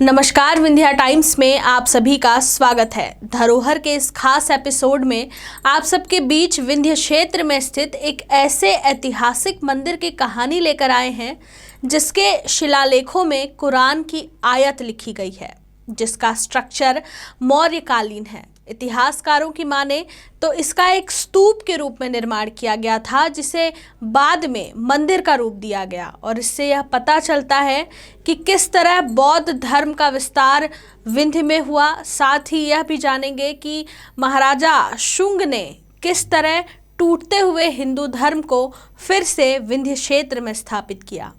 नमस्कार, विंध्या टाइम्स में आप सभी का स्वागत है। धरोहर के इस खास एपिसोड में आप सबके बीच विंध्य क्षेत्र में स्थित एक ऐसे ऐतिहासिक मंदिर की कहानी लेकर आए हैं जिसके शिलालेखों में कुरान की आयत लिखी गई है, जिसका स्ट्रक्चर मौर्यकालीन है। इतिहासकारों की माने तो इसका एक स्तूप के रूप में निर्माण किया गया था, जिसे बाद में मंदिर का रूप दिया गया। और इससे यह पता चलता है कि किस तरह बौद्ध धर्म का विस्तार विंध्य में हुआ। साथ ही यह भी जानेंगे कि महाराजा शुंग ने किस तरह टूटते हुए हिंदू धर्म को फिर से विंध्य क्षेत्र में स्थापित किया।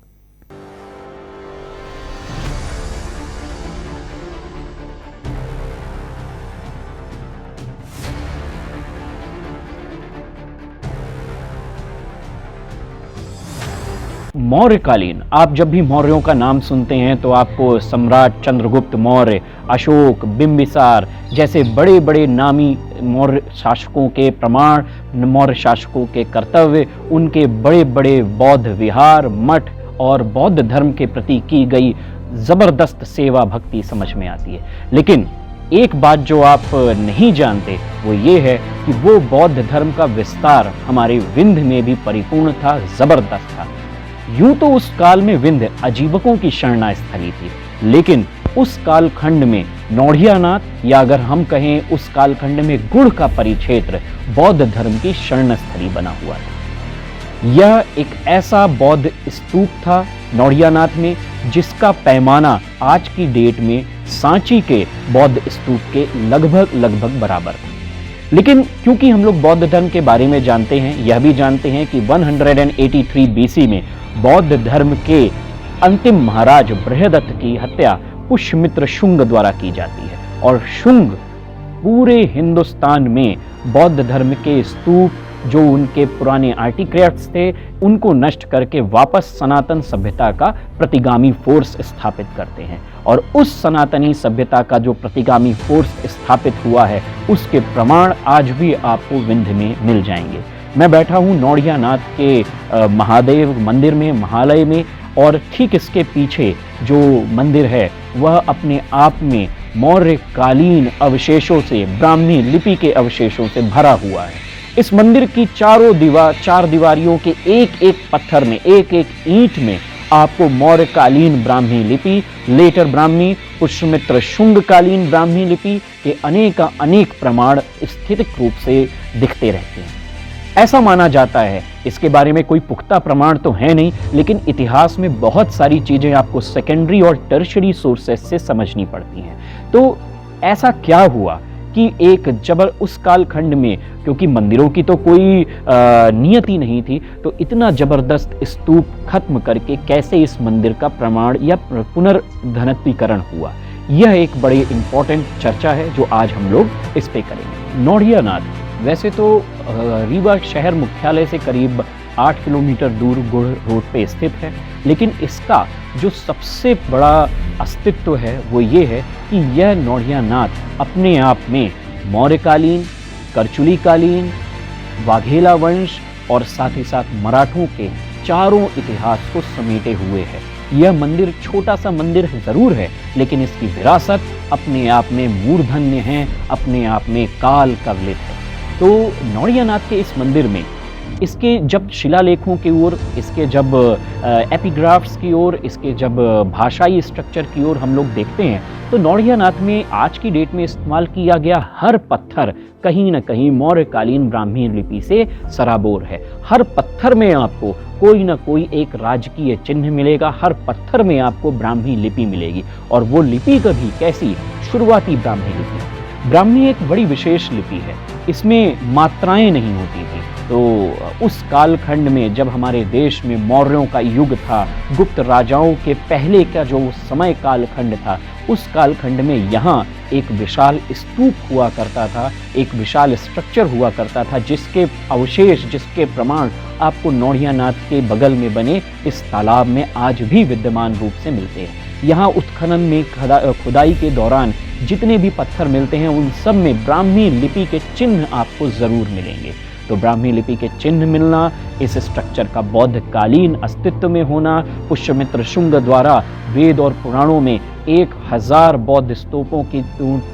मौर्यकालीन, आप जब भी मौर्यों का नाम सुनते हैं तो आपको सम्राट चंद्रगुप्त मौर्य, अशोक, बिंबिसार जैसे बड़े बड़े नामी मौर्य शासकों के प्रमाण, मौर्य शासकों के कर्तव्य, उनके बड़े बड़े बौद्ध विहार, मठ और बौद्ध धर्म के प्रति की गई जबरदस्त सेवा भक्ति समझ में आती है। लेकिन एक बात जो आप नहीं जानते वो ये है कि वो बौद्ध धर्म का विस्तार हमारे विंध्य में भी परिपूर्ण था, जबरदस्त था। यूं तो उस काल में विंध्य अजीबकों की शरणा स्थली थी, लेकिन उस कालखंड में नौढ़ियानाथ, या अगर हम कहें उस कालखंड में गुड़ का परिक्षेत्र बौद्ध धर्म की शरण स्थली बना हुआ था। यह एक ऐसा बौद्ध स्तूप था नौढ़ियानाथ में जिसका पैमाना आज की डेट में सांची के बौद्ध स्तूप के लगभग बराबर था। लेकिन क्योंकि हम लोग बौद्ध धर्म के बारे में जानते हैं, यह भी जानते हैं कि 183 बीसी में बौद्ध धर्म के अंतिम महाराज बृहदत्त की हत्या पुष्यमित्र शुंग द्वारा की जाती है, और शुंग पूरे हिंदुस्तान में बौद्ध धर्म के स्तूप, जो उनके पुराने आर्टिक्रेफ्ट्स थे, उनको नष्ट करके वापस सनातन सभ्यता का प्रतिगामी फोर्स स्थापित करते हैं। और उस सनातनी सभ्यता का जो प्रतिगामी फोर्स स्थापित हुआ है, उसके प्रमाण आज भी आपको विंध्य में मिल जाएंगे। मैं बैठा हूँ नौढ़ियानाथ के महादेव मंदिर में, महालय में, और ठीक इसके पीछे जो मंदिर है वह अपने आप में मौर्यकालीन अवशेषों से, ब्राह्मी लिपि के अवशेषों से भरा हुआ है। इस मंदिर की चार दीवारियों के एक एक पत्थर में, एक एक ईंट में आपको मौर्यकालीन ब्राह्मी लिपि, लेटर ब्राह्मी, पुष्यमित्र शुंगकालीन ब्राह्मी लिपि के अनेक प्रमाण स्थितिक रूप से दिखते रहते हैं। ऐसा माना जाता है, इसके बारे में कोई पुख्ता प्रमाण तो है नहीं, लेकिन इतिहास में बहुत सारी चीजें आपको सेकेंडरी और टर्शरी सोर्सेस से समझनी पड़ती हैं। तो ऐसा क्या हुआ कि उस कालखंड में, क्योंकि मंदिरों की तो कोई नियति नहीं थी, तो इतना जबरदस्त स्तूप खत्म करके कैसे इस मंदिर का प्रमाण या पुनर्धनत्वीकरण हुआ, यह एक बड़ी इंपॉर्टेंट चर्चा है जो आज हम लोग इस पे करेंगे। नौढ़ियानाथ वैसे तो रीवा शहर मुख्यालय से करीब 8 किलोमीटर दूर गुड़ रोड पे स्थित है, लेकिन इसका जो सबसे बड़ा अस्तित्व है वो ये है कि यह नौढ़ियानाथ अपने आप में मौर्यकालीन, करचुलीकालीन, वाघेला वंश और साथ ही साथ मराठों के चारों इतिहास को समेटे हुए है। यह मंदिर छोटा सा मंदिर जरूर है, लेकिन इसकी विरासत अपने आप में मूर्धन्य है, अपने आप में काल कवलित है। तो नौढ़ियानाथ के इस मंदिर में, इसके जब शिलालेखों की ओर, इसके जब एपिग्राफ्स की ओर, इसके जब भाषाई स्ट्रक्चर की ओर हम लोग देखते हैं, तो नौढ़ियानाथ में आज की डेट में इस्तेमाल किया गया हर पत्थर कहीं न कहीं मौर्यकालीन ब्राह्मी लिपि से सराबोर है। हर पत्थर में आपको कोई ना कोई एक राजकीय चिन्ह मिलेगा, हर पत्थर में आपको ब्राह्मी लिपि मिलेगी, और वो लिपि कभी कैसी, शुरुआती ब्राह्मी लिपि। ब्राह्मी एक बड़ी विशेष लिपि है, इसमें मात्राएं नहीं होती थी। तो उस कालखंड में जब हमारे देश में मौर्यों का युग था, गुप्त राजाओं के पहले का जो समय कालखंड था, उस कालखंड में यहाँ एक विशाल स्तूप हुआ करता था, एक विशाल स्ट्रक्चर हुआ करता था, जिसके अवशेष, जिसके प्रमाण आपको नौढ़ियानाथ के बगल में बने इस तालाब में आज भी विद्यमान रूप से मिलते हैं। यहाँ उत्खनन में, खुदाई के दौरान जितने भी पत्थर मिलते हैं उन सब में ब्राह्मी लिपि के चिन्ह आपको जरूर मिलेंगे। तो ब्राह्मी लिपि के चिन्ह मिलना, इस स्ट्रक्चर का बौद्धकालीन अस्तित्व में होना, पुष्यमित्र शुंग द्वारा वेद और पुराणों में 1000 बौद्ध स्तूपों की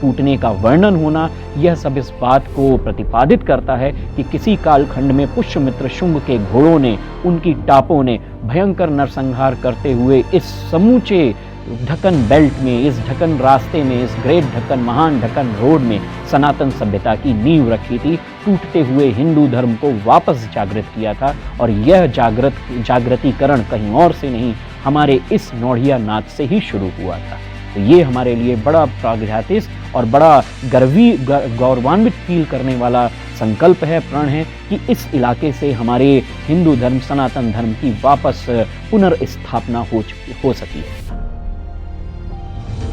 टूटने का वर्णन होना, यह सब इस बात को प्रतिपादित करता है कि किसी कालखंड में पुष्यमित्र शुंग के घोड़ों ने, उनकी टापों ने भयंकर नरसंहार करते हुए इस समूचे ढक्कन बेल्ट में, इस ढक्कन रास्ते में, इस ग्रेट ढक्कन, महान ढक्कन रोड में सनातन सभ्यता की नींव रखी थी। टूटते हुए हिंदू धर्म को वापस जागृत किया था और यह जागृतीकरण कहीं और से नहीं, हमारे इस नौढ़िया नाच से ही शुरू हुआ था। तो ये हमारे लिए बड़ा प्रागैतिक और बड़ा गौरवान्वित फील करने वाला संकल्प है, प्रण है कि इस इलाके से हमारे हिंदू धर्म, सनातन धर्म की वापस पुनर्स्थापना हो सकी।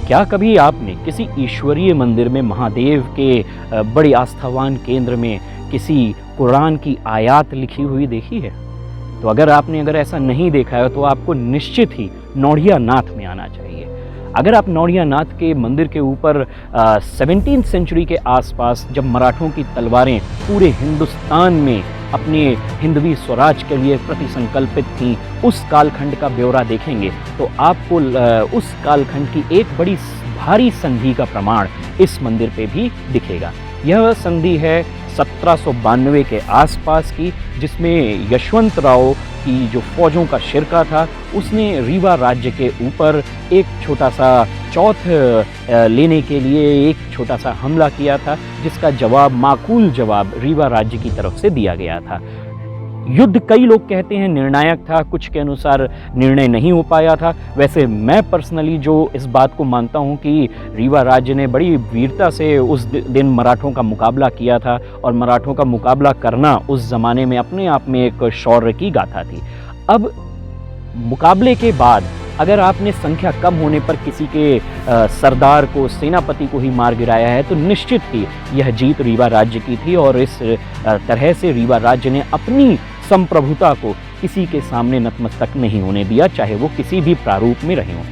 क्या कभी आपने किसी ईश्वरीय मंदिर में, महादेव के बड़े आस्थावान केंद्र में किसी कुरान की आयत लिखी हुई देखी है? तो अगर ऐसा नहीं देखा है तो आपको निश्चित ही नौढ़िया नाथ में आना चाहिए। अगर आप नौढ़िया नाथ के मंदिर के ऊपर 17वीं सेंचुरी के आसपास, जब मराठों की तलवारें पूरे हिंदुस्तान में अपने हिंदवी स्वराज के लिए प्रतिसंकल्पित थी, उस कालखंड का ब्यौरा देखेंगे तो आपको उस कालखंड की एक बड़ी भारी संधि का प्रमाण इस मंदिर पे भी दिखेगा। यह संधि है 1792 के आसपास की, जिसमें यशवंतराव की जो फौजों का शिरका था, उसने रीवा राज्य के ऊपर एक छोटा सा चौथ लेने के लिए एक छोटा सा हमला किया था, जिसका जवाब, माकूल जवाब रीवा राज्य की तरफ से दिया गया था। युद्ध कई लोग कहते हैं निर्णायक था, कुछ के अनुसार निर्णय नहीं हो पाया था। वैसे मैं पर्सनली जो इस बात को मानता हूं कि रीवा राज्य ने बड़ी वीरता से उस दिन मराठों का मुकाबला किया था, और मराठों का मुकाबला करना उस ज़माने में अपने आप में एक शौर्य की गाथा थी। अब मुकाबले के बाद अगर आपने संख्या कम होने पर किसी के सरदार को, सेनापति को ही मार गिराया है, तो निश्चित ही यह जीत रीवा राज्य की थी, और इस तरह से रीवा राज्य ने अपनी संप्रभुता को किसी के सामने नतमस्तक नहीं होने दिया, चाहे वो किसी भी प्रारूप में रहे हों।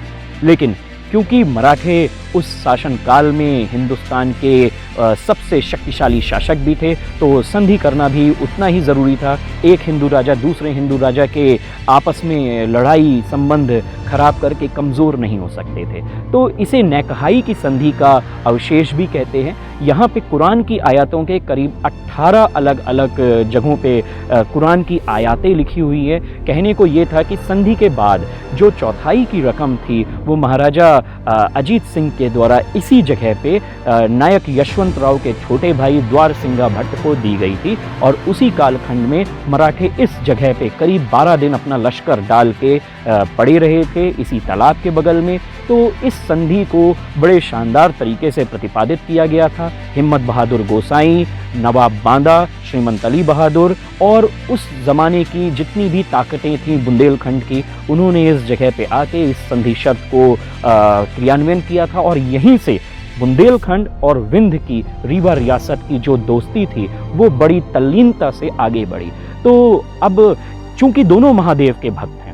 लेकिन क्योंकि मराठे उस शासनकाल में हिंदुस्तान के सबसे शक्तिशाली शासक भी थे, तो संधि करना भी उतना ही ज़रूरी था। एक हिंदू राजा दूसरे हिंदू राजा के आपस में लड़ाई संबंध खराब करके कमज़ोर नहीं हो सकते थे, तो इसे नैकहाई की संधि का अवशेष भी कहते हैं। यहाँ पे कुरान की आयतों के करीब 18 अलग अलग जगहों पे कुरान की आयतें लिखी हुई है। कहने को ये था कि संधि के बाद जो चौथाई की रकम थी वो महाराजा अजीत सिंह के द्वारा इसी जगह पे नायक यशवंतराव के छोटे भाई द्वार सिंगा भट्ट को दी गई थी, और उसी कालखंड में मराठे इस जगह पे करीब 12 दिन अपना लश्कर डाल के पड़े रहे थे इसी तालाब के बगल में। तो इस संधि को बड़े शानदार तरीके से प्रतिपादित किया गया था। हिम्मत बहादुर गोसाई, नवाब बांदा, श्रीमंत अली बहादुर और उस ज़माने की जितनी भी ताकतें थीं बुंदेलखंड की, उन्होंने इस जगह पे आके इस संधि शर्त को क्रियान्वयन किया था, और यहीं से बुंदेलखंड और विंध्य की रीवा रियासत की जो दोस्ती थी वो बड़ी तल्लीनता से आगे बढ़ी। तो अब चूंकि दोनों महादेव के भक्त हैं,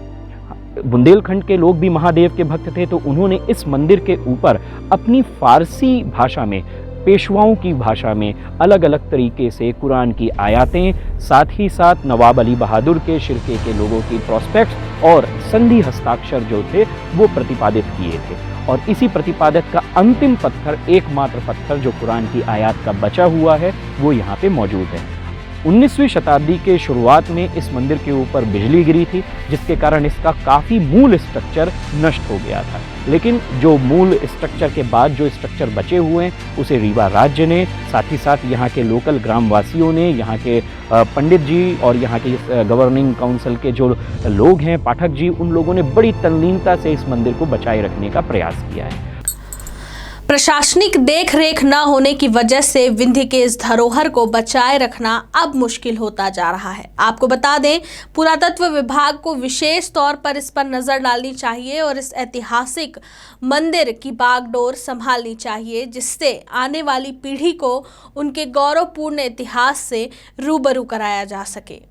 बुंदेलखंड के लोग भी महादेव के भक्त थे, तो उन्होंने इस मंदिर के ऊपर अपनी फारसी भाषा में, पेशवाओं की भाषा में अलग अलग तरीके से कुरान की आयतें, साथ ही साथ नवाब अली बहादुर के शिरके के लोगों की प्रोस्पेक्ट्स और संधि हस्ताक्षर जो थे वो प्रतिपादित किए थे। और इसी प्रतिपादक का अंतिम पत्थर, एकमात्र पत्थर जो कुरान की आयत का बचा हुआ है, वो यहाँ पे मौजूद है। 19वीं शताब्दी के शुरुआत में इस मंदिर के ऊपर बिजली गिरी थी, जिसके कारण इसका काफ़ी मूल स्ट्रक्चर नष्ट हो गया था। लेकिन जो मूल स्ट्रक्चर के बाद जो स्ट्रक्चर बचे हुए हैं उसे रीवा राज्य ने, साथ ही साथ यहाँ के लोकल ग्रामवासियों ने, यहाँ के पंडित जी और यहाँ के गवर्निंग काउंसिल के जो लोग हैं, पाठक जी, उन लोगों ने बड़ी तल्लीनता से इस मंदिर को बचाए रखने का प्रयास किया है। प्रशासनिक देख रेख न होने की वजह से विंध्य के इस धरोहर को बचाए रखना अब मुश्किल होता जा रहा है। आपको बता दें, पुरातत्व विभाग को विशेष तौर पर इस पर नजर डालनी चाहिए और इस ऐतिहासिक मंदिर की बागडोर संभालनी चाहिए, जिससे आने वाली पीढ़ी को उनके गौरवपूर्ण इतिहास से रूबरू कराया जा सके।